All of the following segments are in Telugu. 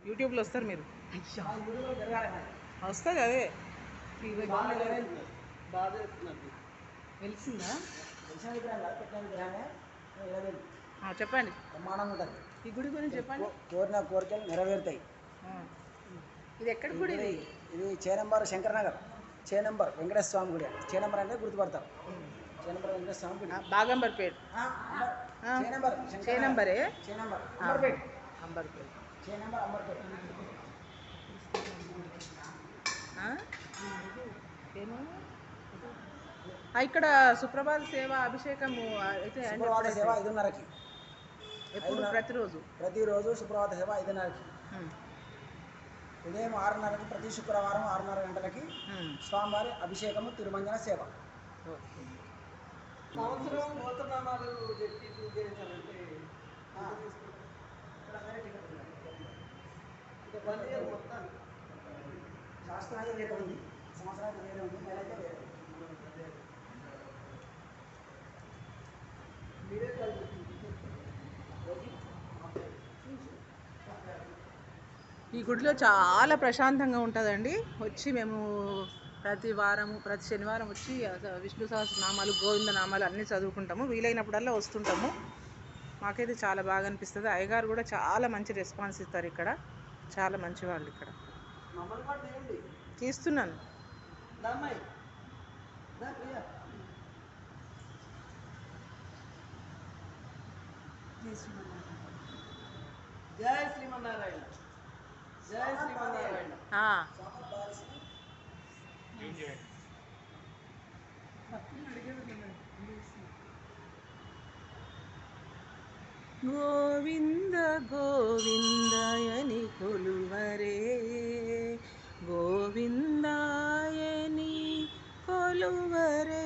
యూట్యూబ్లో వస్తారు మీరు. వస్తుంది అదే తెలిసిందా? చెప్పండి, ప్రమాణం ఉంటుంది. ఈ గుడి గురించి చెప్పండి. కోరిన కోరికలు నెరవేరుతాయి. ఇది ఎక్కడ గుడి? ఇది చేనంబర్ శంకరనగర్, చేనంబర్ వెంకటేశ్వర స్వామి గుడి. చేనంబర్ అంటే గుర్తుపడతారు. చేనంబర్ వెంకటేశ్వర స్వామి గుడి, బాగంబర్పేట. చేనంబరే, అంబర్పేట, అంబర్పేట. చేనంబర్ అంబర్పేట. ఇక్కడ సుప్రభాత సేవ అభిషేకము అయితే సుప్రభాత సేవ 5:30కి. ఎప్పుడు? ప్రతిరోజు సుప్రభాత సేవ 5:30కి. ఉదయం 6:30కి ప్రతి శుక్రవారం 6:30 గంటలకి స్వామివారి అభిషేకము తిరుమంజన సేవ. సంవత్సరం గోత్రనామాలు చెప్పి పూజించాలంటే శాస్త్రానికి వేరే ఉంది, సంవత్సరానికి వేరే ఉంది, నెల అయితే వేరే ఉంది. ఈ గుడిలో చాలా ప్రశాంతంగా ఉంటుందండి. వచ్చి మేము ప్రతి వారము ప్రతి శనివారం వచ్చి విష్ణు సహస్రనామాలు గోవింద నామాలు అన్నీ చదువుకుంటాము. వీలైనప్పుడల్లా వస్తుంటాము. మాకైతే చాలా బాగా అనిపిస్తుంది. అయ్యగారు కూడా చాలా మంచి రెస్పాన్స్ ఇస్తారు. ఇక్కడ చాలా మంచి వాళ్ళు. ఇక్కడ తీస్తున్నాను. జై శ్రీమన్నారాయణ, జై శ్రీమన్నారాయణ. గోవింద గోవిందయని కొలువరే, గోవిందాయని కొలువరే,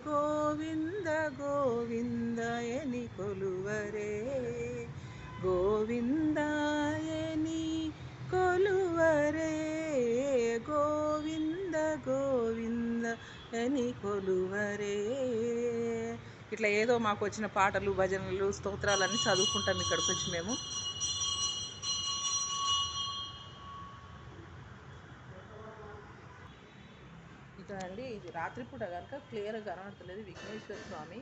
గోవింద గోవిందయని కొలువరే, గోవిందాయని కొలువరే, గోవింద గోవిందయని కొలువరే. ఇట్లా ఏదో మాకు వచ్చిన పాటలు, భజనలు, స్తోత్రాలు అన్నీ చదువుకుంటాం ఇక్కడికి వచ్చి మేము. ఇక్కడ అండి ఇది రాత్రిపూట కనుక క్లియర్గా కనబడతలేదు. విఘ్నేశ్వర స్వామి,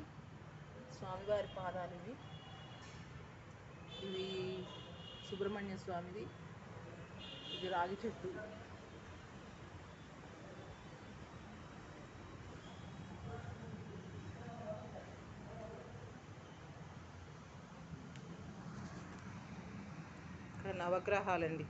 స్వామివారి పాదాలు ఇవి. ఇవి సుబ్రహ్మణ్య స్వామిది. ఇది రాగి చెట్టు. ఇక్కడ నవగ్రహాలండి.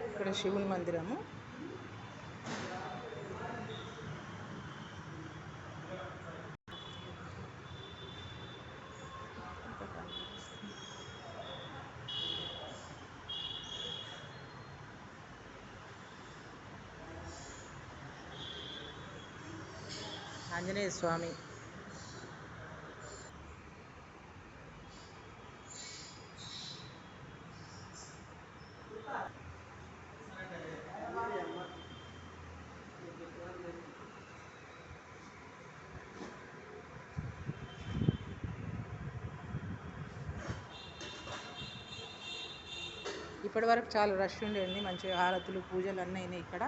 ఇక్కడ శివుని మందిరము. ఆంజనేయ స్వామి. ఇప్పటి వరకు చాలా రష్ ఉండేది. మంచిగా హారతులు, పూజలు అన్నీ అయినాయి ఇక్కడ.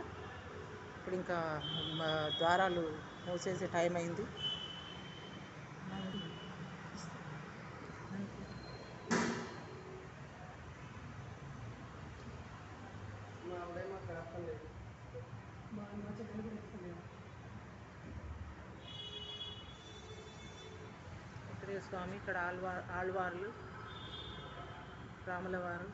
ఇప్పుడు ఇంకా ద్వారాలు మూసేసే టైం అయింది. వెంకటేశ్వర స్వామి, ఇక్కడ ఆళ్వార్లు, రాములవారు.